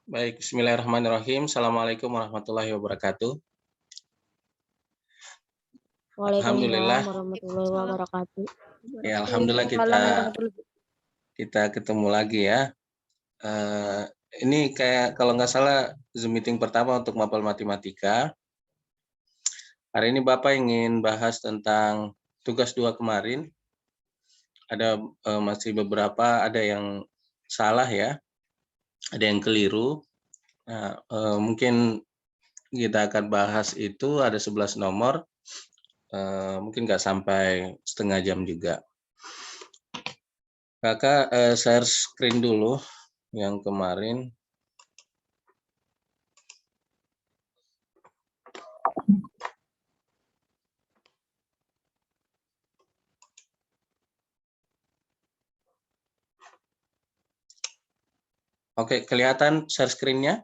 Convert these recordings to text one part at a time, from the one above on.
Baik, bismillahirrahmanirrahim. Assalamualaikum warahmatullahi wabarakatuh. Waalaikumsalam Alhamdulillah, warahmatullahi wabarakatuh. ya alhamdulillah kita ketemu lagi ya. Ini kayak kalau nggak salah Zoom meeting pertama untuk mapel matematika. Hari ini Bapak ingin bahas tentang tugas 2 kemarin. Ada masih beberapa, ada yang salah ya, ada yang keliru. Nah, mungkin kita akan bahas itu ada 11 nomor. Mungkin nggak sampai setengah jam juga. Kakak share screen dulu yang kemarin. Oke, kelihatan share screen-nya?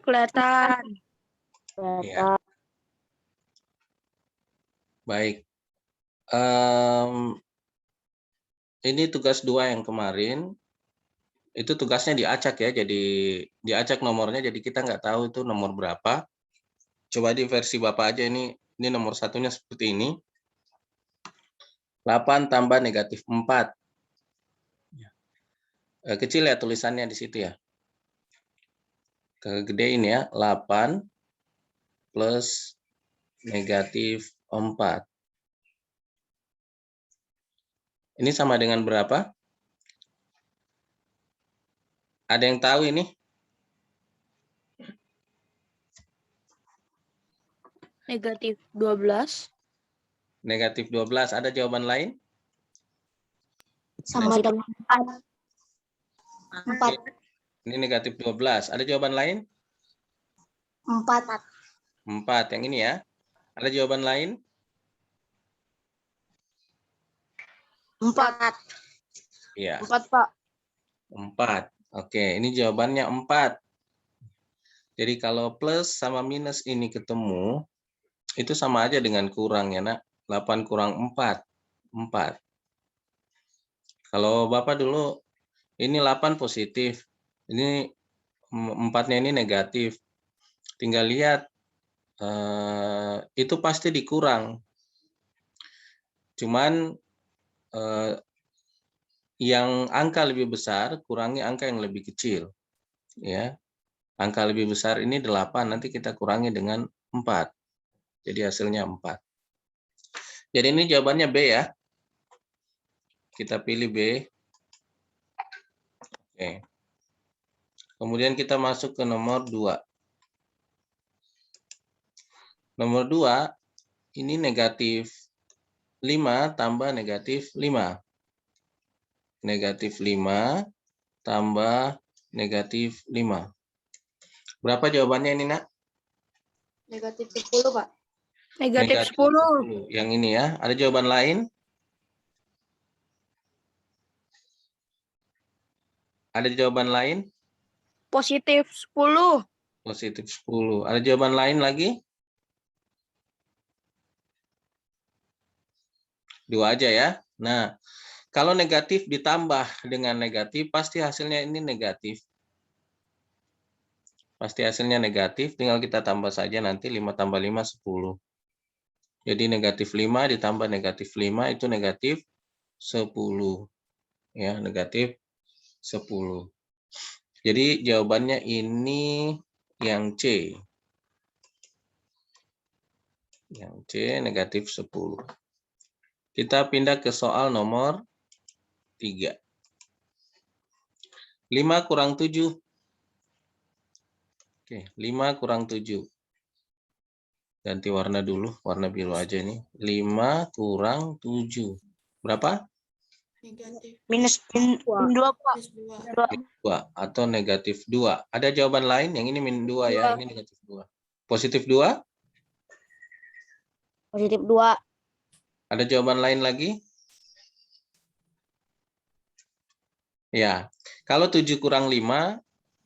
Kelihatan. Ya. Baik. Ini tugas 2 yang kemarin. Itu tugasnya diacak ya, jadi diacak nomornya, jadi kita nggak tahu itu nomor berapa. Coba di versi Bapak aja ini nomor satunya seperti ini. 8 tambah negatif 4. Kecil ya tulisannya di situ ya. Kegedein ya, 8 plus negatif 4. Ini sama dengan berapa? Ada yang tahu ini? Negatif 12. Negatif 12. Ada jawaban lain? Sama dengan 4. Ini negatif 12. Ada jawaban lain? 4. 4. Yang ini ya. Ada jawaban lain? 4. Iya. 4, Pak. 4. Oke, ini jawabannya 4. Jadi kalau plus sama minus ini ketemu, itu sama aja dengan kurang ya, Nak. 8 kurang 4. 4. Kalau Bapak dulu, ini 8 positif. Ini 4-nya ini negatif. Tinggal lihat, itu pasti dikurang. Cuman yang angka lebih besar, kurangi angka yang lebih kecil. Ya. Angka lebih besar ini 8, nanti kita kurangi dengan 4. Jadi hasilnya 4. Jadi ini jawabannya B ya. Kita pilih B. Oke. Kemudian kita masuk ke nomor 2. Nomor 2, ini negatif 5 tambah negatif 5. Negatif 5 tambah negatif 5. Berapa jawabannya ini, Nak? Negatif 10, Pak. Negatif 10. Yang ini ya. Ada jawaban lain? Ada jawaban lain? Positif 10. Positif 10. Ada jawaban lain lagi? 2 aja ya. Nah, kalau negatif ditambah dengan negatif, pasti hasilnya ini negatif. Pasti hasilnya negatif, tinggal kita tambah saja nanti 5 tambah 5, 10. Jadi negatif 5 ditambah negatif 5 itu negatif 10. Ya, negatif 10. Jadi jawabannya ini yang C. Yang C negatif 10. Kita pindah ke soal nomor 3. 5 kurang 7. Oke, 5 kurang 7. Ganti warna dulu, warna biru aja ini. 5 kurang 7. Berapa? Negatif. Minus 2, Pak. 2 atau negatif 2. Ada jawaban lain? Yang ini min 2 ya, ini negatif 2. Positif 2? Positif 2. Ada jawaban lain lagi? Ya, kalau 7 kurang 5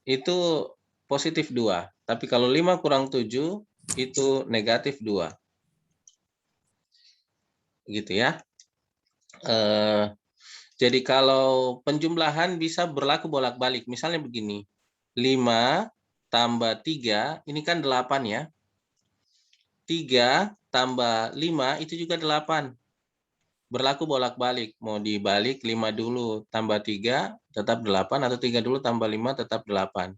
itu positif 2. Tapi kalau 5 kurang 7 itu negatif 2. Gitu ya. Jadi kalau penjumlahan bisa berlaku bolak-balik. Misalnya begini. 5 tambah 3, ini kan 8 ya. 3 tambah 5 itu juga 8. Berlaku bolak-balik. Mau dibalik 5 dulu tambah 3 tetap 8, atau 3 dulu tambah 5 tetap 8.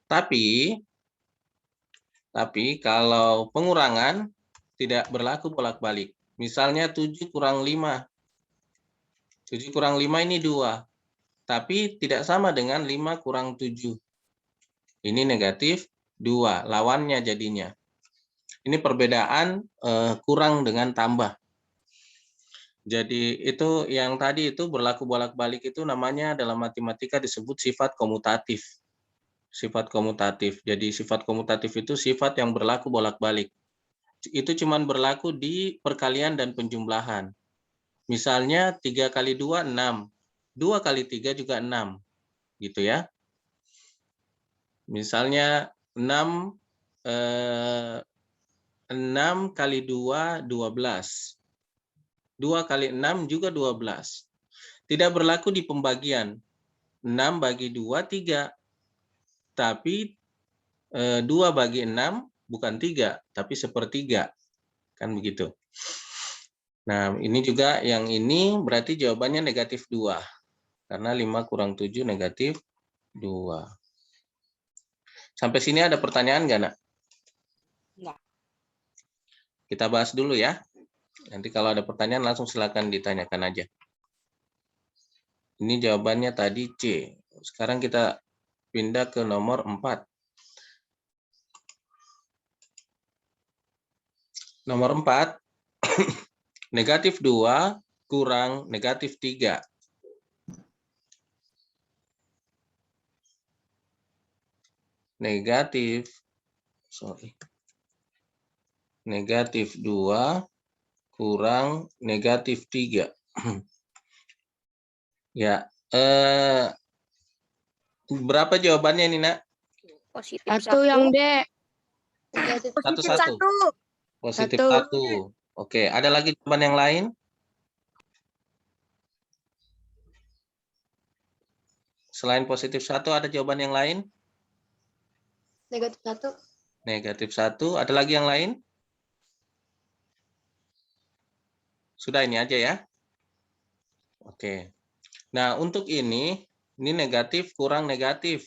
Tapi kalau pengurangan tidak berlaku bolak-balik. Misalnya 7 kurang 5. 7 kurang 5 ini 2. Tapi tidak sama dengan 5 kurang 7. Ini negatif 2. Lawannya jadinya. Ini perbedaan kurang dengan tambah. Jadi itu yang tadi itu berlaku bolak-balik itu namanya dalam matematika disebut sifat komutatif. Sifat komutatif. Jadi sifat komutatif itu sifat yang berlaku bolak-balik. Itu cuma berlaku di perkalian dan penjumlahan. Misalnya 3 kali 2, 6. 2 kali 3 juga 6. Gitu ya. Misalnya 6 kali 2, 12. 2 kali 6 juga 12. Tidak berlaku di pembagian. 6 bagi 2, 3. Tapi 2 bagi 6 bukan 3, tapi sepertiga. Kan begitu. Nah, ini juga yang ini berarti jawabannya negatif 2. Karena 5 kurang 7 negatif 2. Sampai sini ada pertanyaan nggak, Nak? Enggak. Kita bahas dulu ya. Nanti kalau ada pertanyaan langsung silakan ditanyakan aja. Ini jawabannya tadi C. Sekarang kita pindah ke nomor 4. Nomor 4, negatif 2 kurang negatif 3. Negatif 2 kurang negatif 3. Ya, berapa jawabannya nih, Nak? Positif 1 yang D. Positif Satu. 1. Positif 1. 1. Oke, ada lagi jawaban yang lain? Selain positif 1, ada jawaban yang lain? Negatif 1. Negatif 1. Ada lagi yang lain? Sudah ini aja ya. Oke. Nah, untuk ini negatif kurang negatif.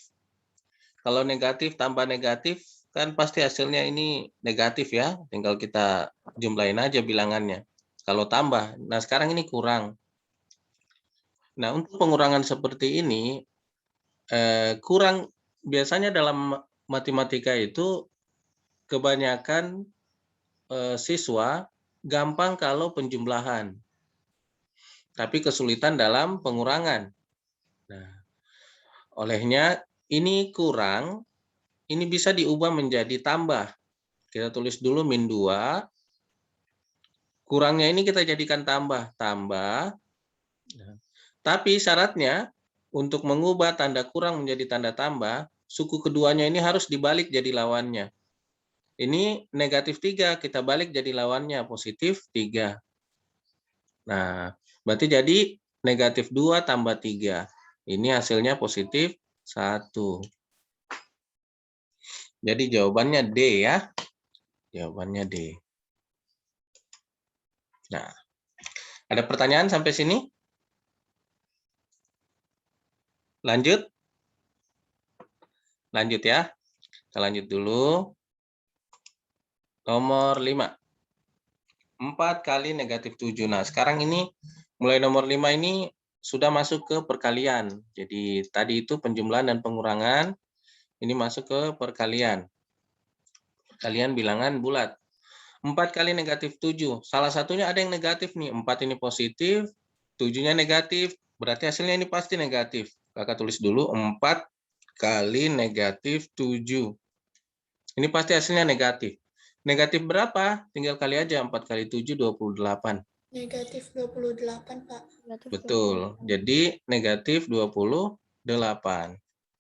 Kalau negatif tambah negatif, kan pasti hasilnya ini negatif ya. Tinggal kita jumlahin aja bilangannya. Kalau tambah, nah sekarang ini kurang. Nah, untuk pengurangan seperti ini, kurang biasanya dalam matematika itu kebanyakan siswa gampang kalau penjumlahan, tapi kesulitan dalam pengurangan. Nah, olehnya ini kurang, ini bisa diubah menjadi tambah. Kita tulis dulu min 2, kurangnya ini kita jadikan tambah. Tapi syaratnya untuk mengubah tanda kurang menjadi tanda tambah, suku keduanya ini harus dibalik jadi lawannya. Ini negatif 3, kita balik jadi lawannya, positif 3. Nah, berarti jadi negatif 2 tambah 3. Ini hasilnya positif 1. Jadi jawabannya D ya. Jawabannya D. Nah, ada pertanyaan sampai sini? Lanjut? Lanjut ya. Kita lanjut dulu. Nomor 5. 4 kali negatif 7. Nah, sekarang ini mulai nomor 5 ini sudah masuk ke perkalian. Jadi tadi itu penjumlahan dan pengurangan. Ini masuk ke perkalian. Perkalian bilangan bulat. 4 kali negatif 7. Salah satunya ada yang negatif nih. 4 ini positif, 7-nya negatif. Berarti hasilnya ini pasti negatif. Kakak tulis dulu 4 kali negatif 7. Ini pasti hasilnya negatif. Negatif berapa? Tinggal kali aja. 4 kali 7, 28. Negatif 28, Pak. Betul. Jadi negatif 28.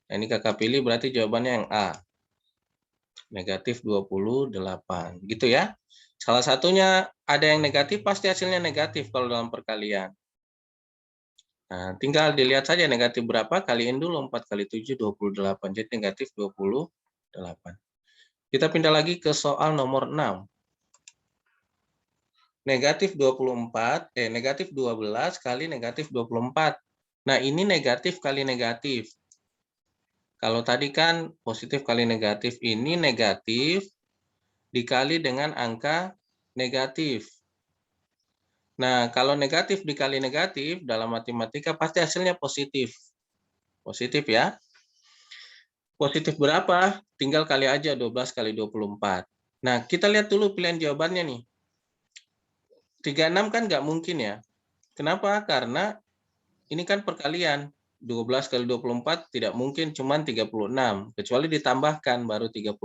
Nah, ini kakak pilih berarti jawabannya yang A. Negatif 28. Gitu ya. Salah satunya ada yang negatif, pasti hasilnya negatif kalau dalam perkalian. Nah, tinggal dilihat saja negatif berapa, kaliin dulu 4 kali 7, 28. Jadi negatif 28. Kita pindah lagi ke soal nomor 6. Negatif 24, negatif 12 kali negatif 24. Nah, ini negatif kali negatif. Kalau tadi kan positif kali negatif, ini negatif dikali dengan angka negatif. Nah, kalau negatif dikali negatif dalam matematika pasti hasilnya positif. Positif ya. Positif berapa? Tinggal kali aja 12 kali 24. Nah, kita lihat dulu pilihan jawabannya nih. 36 kan nggak mungkin ya. Kenapa? Karena ini kan perkalian. 12 kali 24 tidak mungkin cuma 36. Kecuali ditambahkan baru 36.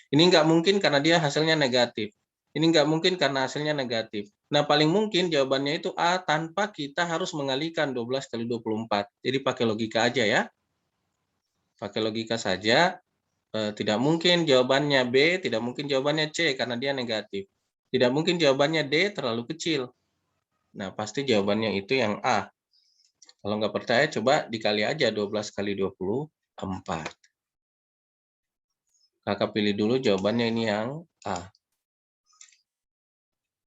Ini nggak mungkin karena dia hasilnya negatif. Ini nggak mungkin karena hasilnya negatif. Nah, paling mungkin jawabannya itu A tanpa kita harus mengalihkan 12 kali 24. Jadi pakai logika aja ya. Pakai logika saja. Tidak mungkin jawabannya B, tidak mungkin jawabannya C karena dia negatif. Tidak mungkin jawabannya D terlalu kecil. Nah, pasti jawabannya itu yang A. Kalau nggak percaya, coba dikali aja 12 kali 24. Kakak pilih dulu jawabannya ini yang A.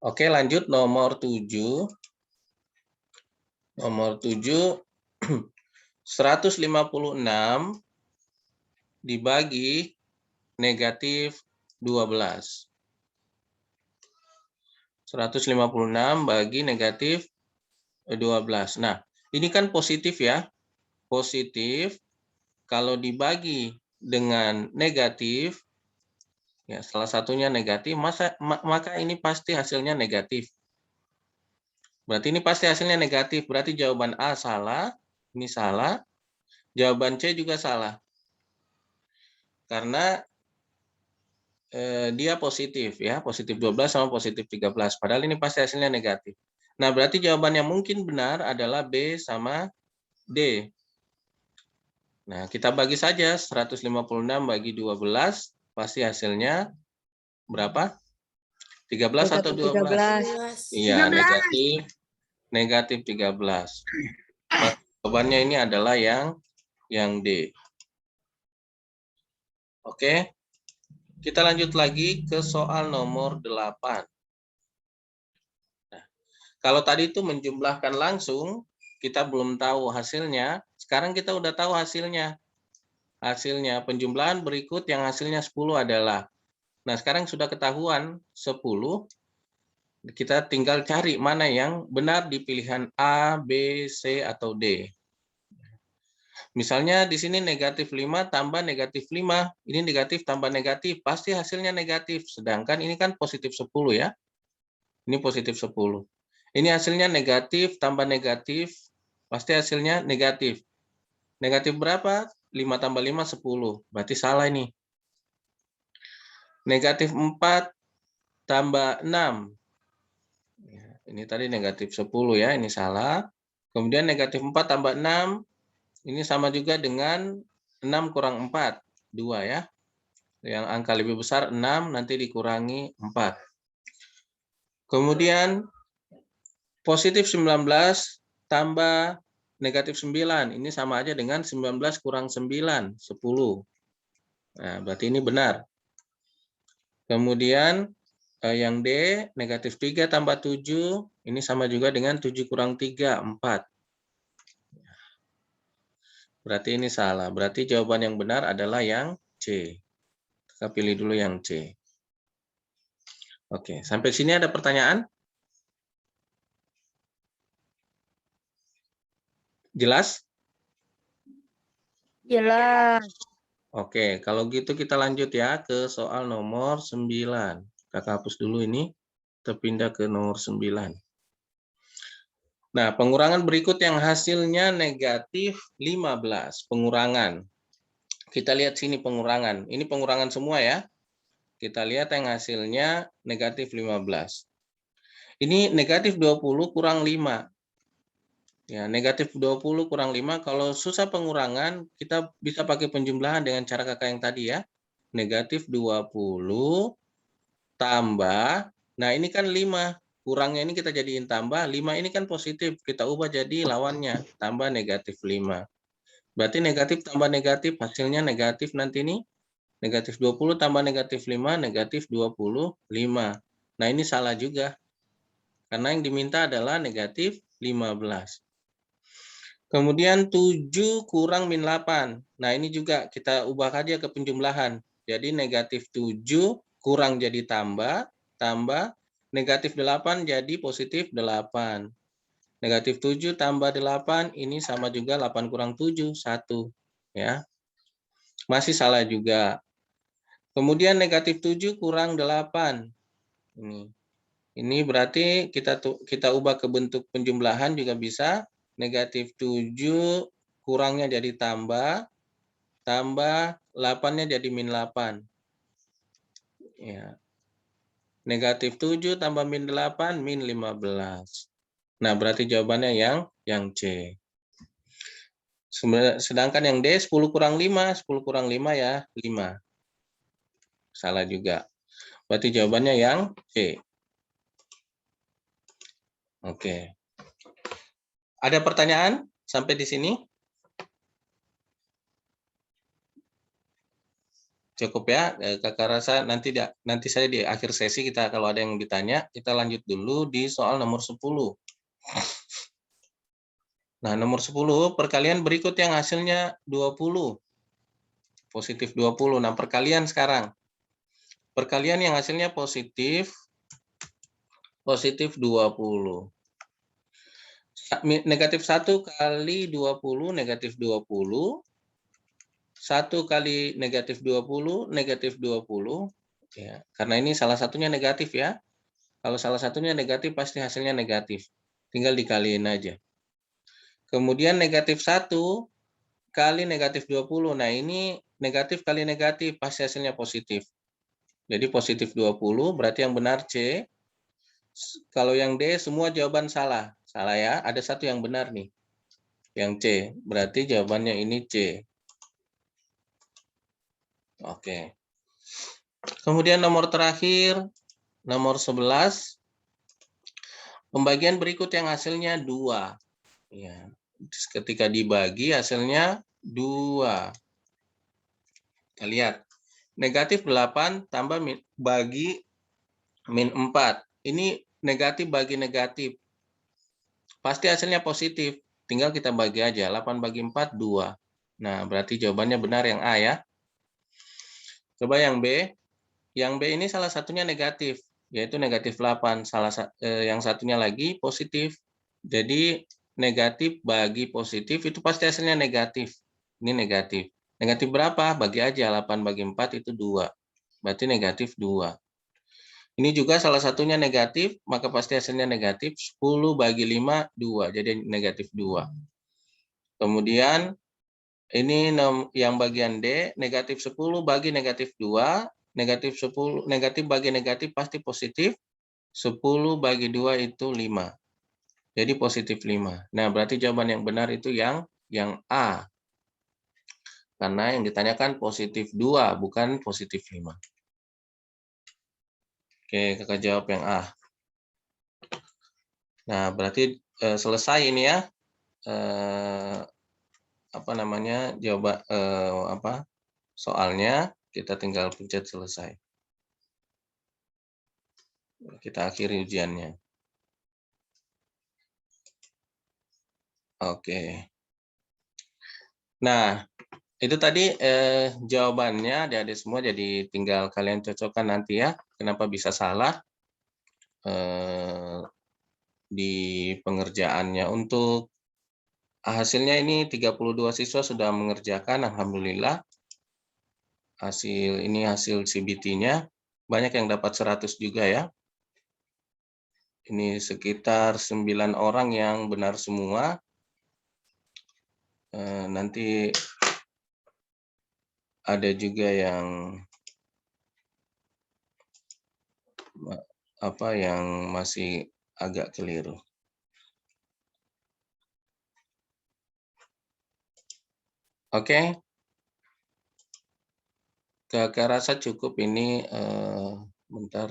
Oke, lanjut nomor 7. Nomor 7, 156 dibagi negatif 12. 156 bagi negatif 12. Nah, ini kan positif ya. Positif kalau dibagi dengan negatif, ya salah satunya negatif, maka ini pasti hasilnya negatif. Berarti ini pasti hasilnya negatif. Berarti jawaban A salah, ini salah. Jawaban C juga salah. Karena dia positif ya, positif 12 sama positif 13. Padahal ini pasti hasilnya negatif. Nah, berarti jawaban yang mungkin benar adalah B sama D. Nah, kita bagi saja 156 bagi 12, pasti hasilnya berapa? 13 atau 12? Iya, negatif 13. Maka jawabannya ini adalah yang D. Oke. Kita lanjut lagi ke soal nomor 8. Nah, kalau tadi itu menjumlahkan langsung, kita belum tahu hasilnya. Sekarang kita udah tahu hasilnya. Hasilnya penjumlahan berikut yang hasilnya 10 adalah. Nah, sekarang sudah ketahuan 10. Kita tinggal cari mana yang benar di pilihan A, B, C, atau D. Misalnya di sini negatif 5 tambah negatif 5. Ini negatif tambah negatif. Pasti hasilnya negatif. Sedangkan ini kan positif 10 ya. Ini positif 10. Ini hasilnya negatif tambah negatif. Pasti hasilnya negatif. Negatif berapa? 5 tambah 5, 10. Berarti salah ini. Negatif 4 tambah 6. Ini tadi negatif 10 ya. Ini salah. Kemudian negatif 4 tambah 6. Ini sama juga dengan 6 kurang 4, 2 ya. Yang angka lebih besar 6, nanti dikurangi 4. Kemudian positif 19 tambah negatif 9. Ini sama aja dengan 19 kurang 9, 10. Nah, berarti ini benar. Kemudian yang D, negatif 3 tambah 7. Ini sama juga dengan 7 kurang 3, 4. Berarti ini salah. Berarti jawaban yang benar adalah yang C. Kita pilih dulu yang C. Oke, sampai sini ada pertanyaan? Jelas? Jelas. Oke, kalau gitu kita lanjut ya ke soal nomor 9. Kakak hapus dulu ini, kita pindah ke nomor 9. Nah, pengurangan berikut yang hasilnya negatif 15. Pengurangan. Kita lihat sini pengurangan. Ini pengurangan semua ya. Kita lihat yang hasilnya negatif 15. Ini negatif 20 kurang 5. Ya, negatif 20 kurang 5. Kalau susah pengurangan, kita bisa pakai penjumlahan dengan cara kakak yang tadi ya. Negatif 20 tambah, nah ini kan 5. kurangnya ini kita jadiin tambah, 5 ini kan positif, kita ubah jadi lawannya, tambah negatif 5. Berarti negatif tambah negatif, hasilnya negatif nanti ini, negatif 20 tambah negatif 5, negatif 25. Nah ini salah juga, karena yang diminta adalah negatif 15. Kemudian 7 kurang min 8. Nah ini juga kita ubah aja ke penjumlahan. Jadi negatif 7 kurang jadi tambah, negatif 8 jadi positif 8. Negatif 7 tambah 8, ini sama juga 8 kurang 7, 1. Ya. Masih salah juga. Kemudian negatif 7 kurang 8. Ini berarti kita ubah ke bentuk penjumlahan juga bisa. Negatif 7 kurangnya jadi tambah 8-nya jadi min 8. Ya. Negatif 7 tambah min 8, min 15. Nah, berarti jawabannya yang C. Sedangkan yang D 10 kurang 5, 10 kurang 5 ya 5. Salah juga. Berarti jawabannya yang C. Oke. Ada pertanyaan sampai di sini? Cukup ya, Kakak rasa nanti saya di akhir sesi kita kalau ada yang ditanya, kita lanjut dulu di soal nomor 10. Nah, nomor 10 perkalian berikut yang hasilnya 20. Positif 20. Nah, perkalian sekarang. Perkalian yang hasilnya positif 20. Negatif 1 kali 20, negatif 20. 1 kali negatif 20, negatif 20. Ya, karena ini salah satunya negatif ya. Kalau salah satunya negatif, pasti hasilnya negatif. Tinggal dikaliin aja. Kemudian negatif 1 kali negatif 20. Nah, ini negatif kali negatif, pasti hasilnya positif. Jadi positif 20, berarti yang benar C. Kalau yang D, semua jawaban salah. Salah ya, ada satu yang benar nih. Yang C, berarti jawabannya ini C. Oke. Kemudian nomor terakhir, nomor 11. Pembagian berikut yang hasilnya 2. Ya. Ketika dibagi hasilnya 2. Kita lihat. Negatif 8 tambah bagi min 4. Ini negatif bagi negatif. Pasti hasilnya positif. Tinggal kita bagi aja. 8 bagi 4, 2. Nah, berarti jawabannya benar yang A ya. Coba yang B. Yang B ini salah satunya negatif, yaitu negatif 8. Yang satunya lagi positif. Jadi negatif bagi positif itu pasti hasilnya negatif. Ini negatif. Negatif berapa? Bagi aja. 8 bagi 4 itu 2. Berarti negatif 2. Ini juga salah satunya negatif, maka pasti hasilnya negatif. 10 bagi 5, 2. Jadi negatif 2. Kemudian ini yang bagian D, negatif 10 bagi negatif 2. Negatif 10, negatif bagi negatif pasti positif. 10 bagi 2 itu 5. Jadi positif 5. Nah, berarti jawaban yang benar itu yang A. Karena yang ditanyakan positif 2, bukan positif 5. Oke, Kakak jawab yang A. Nah, berarti selesai ini ya. Soalnya kita tinggal pencet selesai. Kita akhiri ujiannya. Oke. Nah, itu tadi jawabannya adik-adik semua, jadi tinggal kalian cocokkan nanti ya. Kenapa bisa salah di pengerjaannya. Untuk hasilnya ini 32 siswa sudah mengerjakan, alhamdulillah. Hasil CBT-nya banyak yang dapat 100 juga ya. Ini sekitar 9 orang yang benar semua. Nanti ada juga yang masih agak keliru. Oke. Kakak rasa cukup ini, bentar.